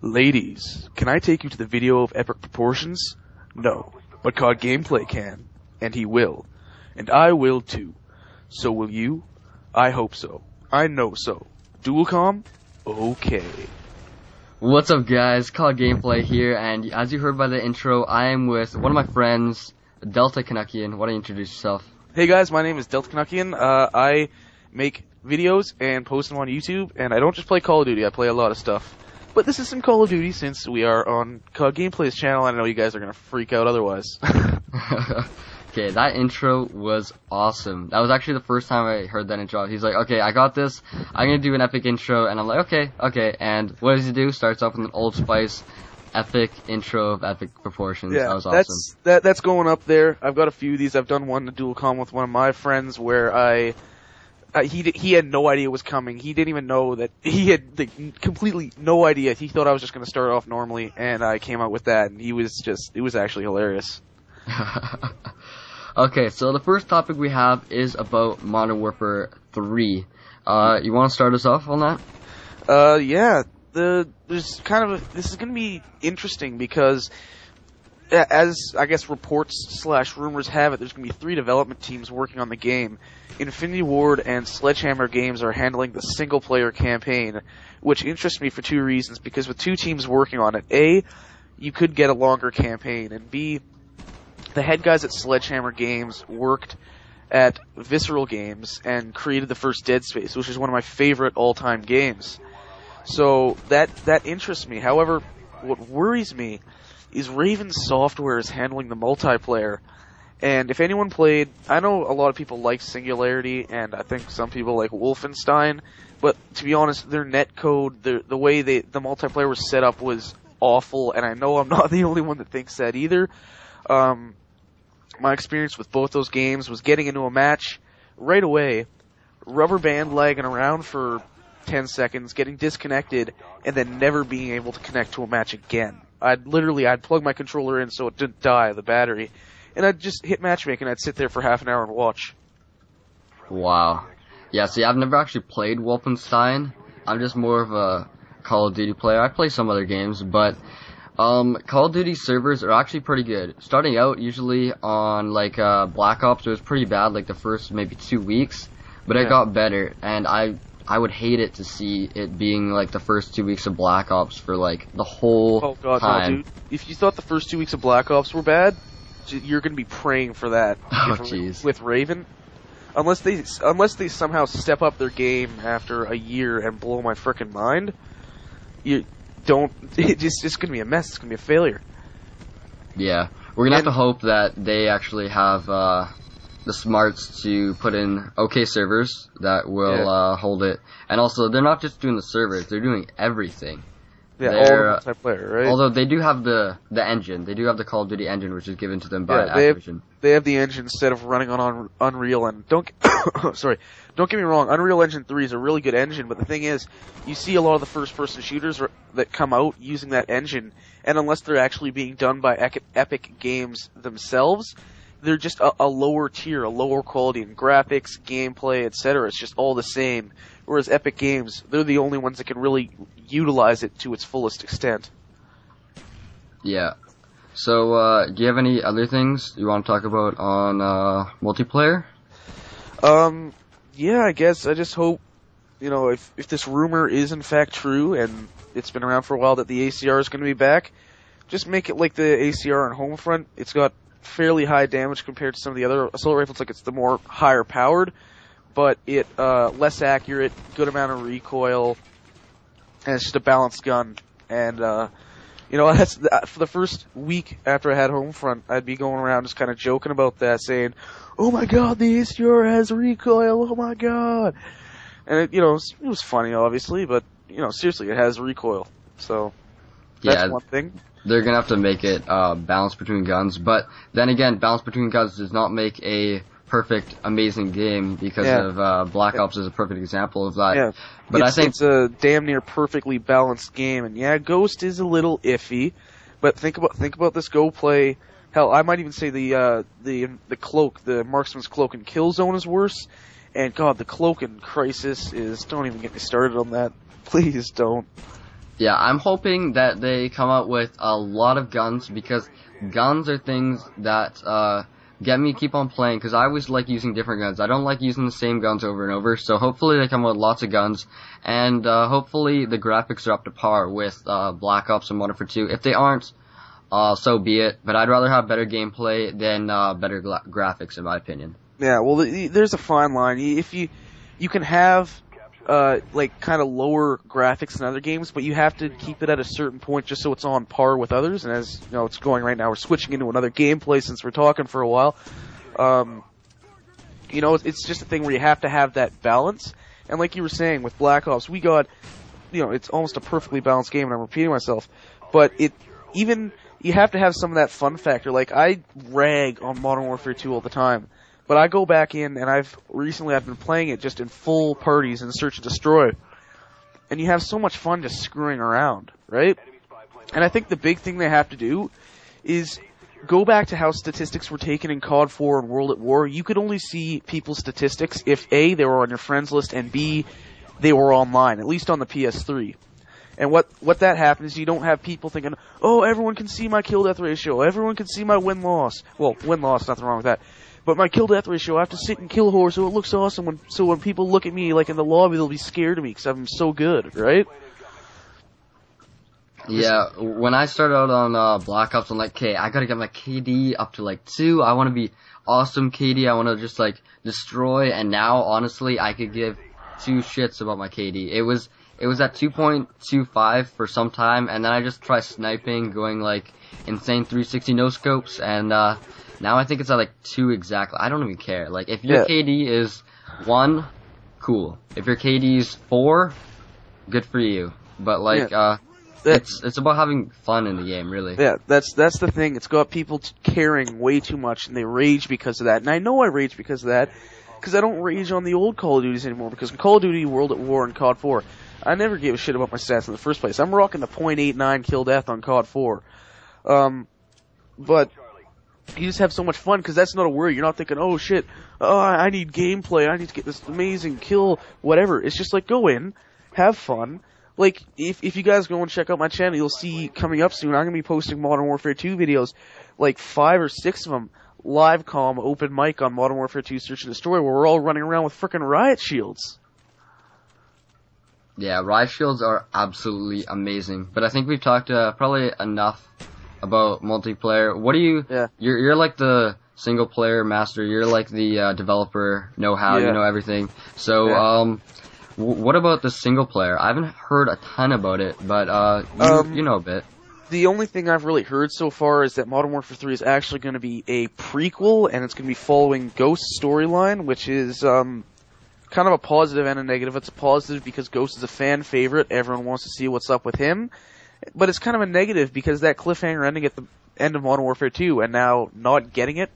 Ladies, can I take you to the video of epic proportions? No, but COD Gameplay can, and he will. And I will too. So will you? I hope so. I know so. Dualcom? Okay. What's up guys, COD Gameplay here, and as you heard by the intro, I am with one of my friends, Delta Canuckian. Why don't you introduce yourself? Hey guys, my name is Delta Canuckian. I make videos and post them on YouTube, and I don't just play Call of Duty, I play a lot of stuff. But this is some Call of Duty since we are on COD Gameplay's channel, and I know you guys are going to freak out otherwise. Okay, that intro was awesome. That was actually the first time I heard that intro. He's like, okay, I got this, I'm going to do an epic intro, and I'm like, okay, and what does he do? Starts off with an Old Spice epic intro of epic proportions. Yeah, that was awesome. That's going up there. I've got a few of these. I've done one to Dualcom with one of my friends where he had no idea it was coming. He didn't even know that he had completely no idea. He thought I was just going to start off normally, and I came out with that, and it was actually hilarious. Okay, so the first topic we have is about Modern Warfare 3. You want to start us off on that? Yeah. This is going to be interesting because, as I guess reports/rumors have it, there's going to be 3 development teams working on the game. Infinity Ward and Sledgehammer Games are handling the single-player campaign, which interests me for 2 reasons. Because with 2 teams working on it, A, you could get a longer campaign, and B, the head guys at Sledgehammer Games worked at Visceral Games and created the first Dead Space, which is one of my favorite all-time games. So that interests me. However, what worries me is Raven Software is handling the multiplayer. And if anyone played, I know a lot of people like Singularity, and I think some people like Wolfenstein, but to be honest, their netcode, the way the multiplayer was set up was awful, and I know I'm not the only one that thinks that either. My experience with both those games was getting into a match right away, rubber band lagging around for 10 seconds, getting disconnected, and then never being able to connect to a match again. I'd plug my controller in so it didn't die, the battery, and I'd just hit matchmaking, and I'd sit there for half an hour and watch. Wow. Yeah, see, I've never actually played Wolfenstein. I'm just more of a Call of Duty player. I play some other games, but Call of Duty servers are actually pretty good. Starting out, usually on like Black Ops, it was pretty bad, like the first maybe 2 weeks, but it got better, and I would hate it to see it being like the first 2 weeks of Black Ops for like the whole time. No, dude. If you thought the first 2 weeks of Black Ops were bad, you're going to be praying for that. Oh, jeez. With Raven. Unless they somehow step up their game after a year and blow my frickin' mind, it's just going to be a mess. It's going to be a failure. Yeah. We're going to have to hope that they actually have the smarts to put in okay servers that will hold it. And also, they're not just doing the servers, they're doing everything. Yeah, all the multiplayer, right? Although they do have the engine. They do have the Call of Duty engine, which is given to them by Activision. They have the engine instead of running on Unreal. And don't get me wrong, Unreal Engine 3 is a really good engine, but the thing is, you see a lot of the first-person shooters that come out using that engine, and unless they're actually being done by Epic Games themselves, they're just a lower tier, a lower quality in graphics, gameplay, etc. It's just all the same. Whereas Epic Games, they're the only ones that can really utilize it to its fullest extent. Yeah. So, do you have any other things you want to talk about on multiplayer? Yeah, I guess I just hope, if this rumor is in fact true, and it's been around for a while that the ACR is going to be back, just make it like the ACR on Homefront. It's got fairly high damage compared to some of the other assault rifles, like it's the more higher powered, but it less accurate, good amount of recoil, and it's just a balanced gun. And that's for the first week after I had Homefront, I'd be going around just kind of joking about that, saying, "Oh my God, the ACR has recoil! Oh my God!" And it was funny, obviously, but seriously, it has recoil. So that's one thing. They're gonna have to make it balance between guns, but then again, balance between guns does not make a perfect, amazing game because of Black Ops is a perfect example of that. Yeah, but I think it's a damn near perfectly balanced game, and Ghost is a little iffy, but think about this Go play. Hell, I might even say the cloak, the Marksman's Cloak in Killzone is worse, and God, the cloak in Crisis is. Don't even get me started on that. Please don't. Yeah, I'm hoping that they come out with a lot of guns, because guns are things that get me to keep on playing, because I always like using different guns. I don't like using the same guns over and over, so hopefully they come out with lots of guns, and hopefully the graphics are up to par with Black Ops and Modern Warfare 2. If they aren't, so be it, but I'd rather have better gameplay than better graphics, in my opinion. Yeah, well, there's a fine line. If you can have like kind of lower graphics than other games, but you have to keep it at a certain point just so it's on par with others. And as you know, it's going right now. We're switching into another gameplay since we're talking for a while. You know, it's just a thing where you have to have that balance. And like you were saying with Black Ops, we got, you know, it's almost a perfectly balanced game, and I'm repeating myself, but you have to have some of that fun factor. Like, I rag on Modern Warfare 2 all the time, but I go back in, and I've been playing it just in full parties in Search and Destroy. And you have so much fun just screwing around, right? And I think the big thing they have to do is go back to how statistics were taken in COD 4 and World at War. You could only see people's statistics if A, they were on your friends list, and B, they were online, at least on the PS3. And what that happens is you don't have people thinking, oh, everyone can see my kill-death ratio, everyone can see my win-loss. Well, win-loss, nothing wrong with that. But my kill-death ratio, I have to sit and kill whore so it looks awesome. So when people look at me, like in the lobby, they'll be scared of me because I'm so good, right? Yeah, when I started out on Black Ops, I'm like, okay, I gotta get my KD up to like 2. I want to be awesome KD. I want to just like destroy. And now, honestly, I could give 2 shits about my KD. It was at 2.25 for some time, and then I just tried sniping, going like insane 360 no scopes, and now I think it's at like 2 exactly. I don't even care. Like, if your KD is 1, cool. If your KD is 4, good for you. But like, it's about having fun in the game, really. Yeah, that's the thing. It's got people caring way too much, and they rage because of that. And I know I rage because of that, because I don't rage on the old Call of Duties anymore. Because in Call of Duty, World at War, and COD 4, I never gave a shit about my stats in the first place. I'm rocking the .89 kill death on COD 4. But you just have so much fun, because that's not a worry. You're not thinking, oh shit, I need gameplay, I need to get this amazing kill, whatever. It's just like, go in, have fun. Like, if you guys go and check out my channel, you'll see coming up soon, I'm going to be posting Modern Warfare 2 videos, like 5 or 6 of them, live comm, open mic on Modern Warfare 2 Search and Destroy, where we're all running around with frickin' riot shields. Yeah, riot shields are absolutely amazing. But I think we've talked probably enough about multiplayer. What do you... Yeah. You're like the single player master. You're like the developer know-how. Yeah. You know everything. So, what about the single player? I haven't heard a ton about it, but you know a bit. The only thing I've really heard so far is that Modern Warfare 3 is actually going to be a prequel, and it's going to be following Ghost's storyline, which is kind of a positive and a negative. It's a positive because Ghost is a fan favorite. Everyone wants to see what's up with him. But it's kind of a negative because that cliffhanger ending at the end of Modern Warfare 2 and now not getting it,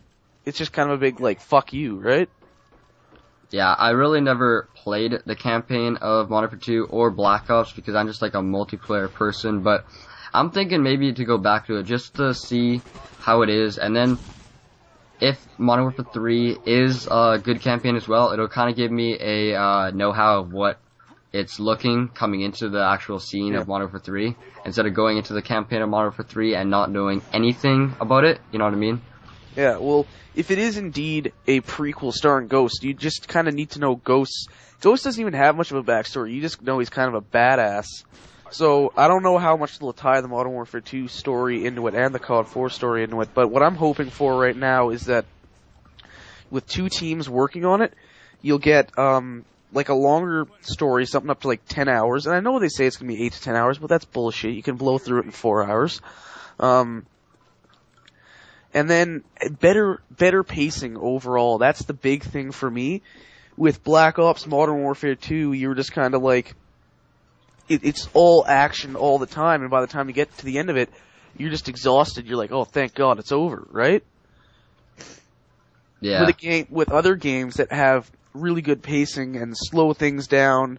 it's just kind of a big, like, fuck you, right? Yeah, I really never played the campaign of Modern Warfare 2 or Black Ops because I'm just like a multiplayer person, but I'm thinking maybe to go back to it just to see how it is, and then if Modern Warfare 3 is a good campaign as well, it'll kind of give me a know-how of what it's looking coming into the actual scene of Modern Warfare 3, instead of going into the campaign of Modern Warfare 3 and not knowing anything about it, you know what I mean? Yeah, well, if it is indeed a prequel starring Ghost, you just kind of need to know Ghost. Ghost doesn't even have much of a backstory, you just know he's kind of a badass. So, I don't know how much they'll tie the Modern Warfare 2 story into it and the COD 4 story into it, but what I'm hoping for right now is that with 2 teams working on it, you'll get, like a longer story, something up to like 10 hours, and I know they say it's going to be 8 to 10 hours, but that's bullshit. You can blow through it in 4 hours. And then better pacing overall. That's the big thing for me. With Black Ops Modern Warfare 2, you were just kind of like, it's all action all the time, and by the time you get to the end of it, you're just exhausted. You're like, oh, thank God it's over, right? Yeah. With other games that have really good pacing and slow things down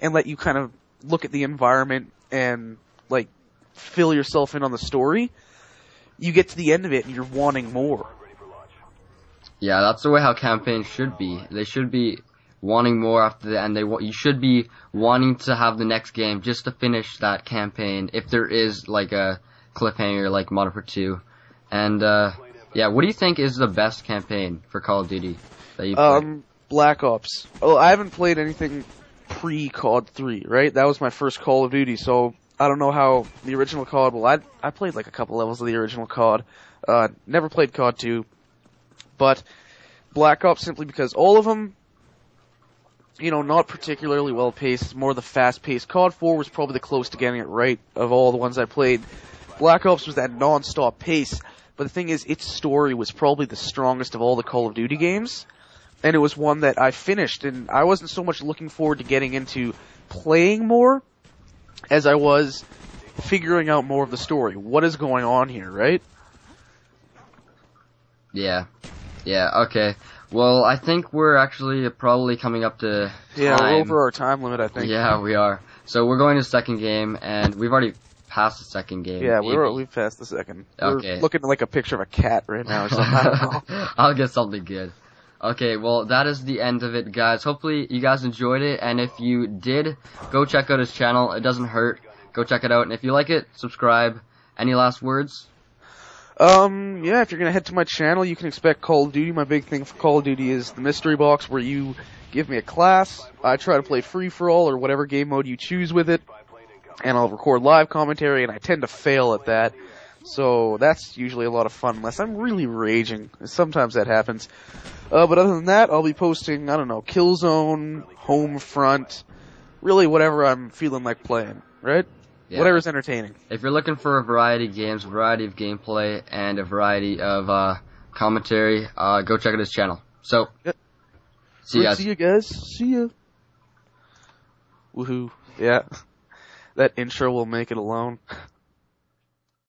and let you kind of look at the environment and like fill yourself in on the story, you get to the end of it and you're wanting more. Yeah, that's the way how campaigns should be. They should be wanting more after the end. You should be wanting to have the next game just to finish that campaign if there is like a cliffhanger like Modern Warfare 2. And yeah, what do you think is the best campaign for Call of Duty that you played? Black Ops. Oh, I haven't played anything pre-COD 3, right? That was my first Call of Duty, so I don't know how the original COD. Well, I played like a couple levels of the original COD. Never played COD 2, but Black Ops simply because all of them, you know, not particularly well paced. It's more the fast paced. COD 4 was probably the closest to getting it right of all the ones I played. Black Ops was that non-stop pace, but the thing is, its story was probably the strongest of all the Call of Duty games, and it was one that I finished, and I wasn't so much looking forward to getting into playing more as I was figuring out more of the story. What is going on here, right? Yeah, okay. Well, I think we're actually probably coming up to time. Yeah, we're over our time limit, I think. Yeah, we are. So we're going to the second game, and we've already passed the second game. Yeah, we've passed the second. Okay. We're looking at like a picture of a cat right now or something. I don't know. I'll get something good. Okay, well, that is the end of it, guys. Hopefully you guys enjoyed it, and if you did, go check out his channel. It doesn't hurt. Go check it out, and if you like it, subscribe. Any last words? Yeah, if you're gonna head to my channel, you can expect Call of Duty. My big thing for Call of Duty is the mystery box, where you give me a class, I try to play free-for-all, or whatever game mode you choose with it, and I'll record live commentary, and I tend to fail at that. So that's usually a lot of fun, unless I'm really raging. Sometimes that happens. But other than that, I'll be posting, I don't know, Killzone, Homefront, really whatever I'm feeling like playing, right? Yeah. Whatever's entertaining. If you're looking for a variety of games, a variety of gameplay, and a variety of commentary, go check out his channel. So, yep. See you guys. See you guys. See ya. Woohoo. Yeah. That intro will make it alone.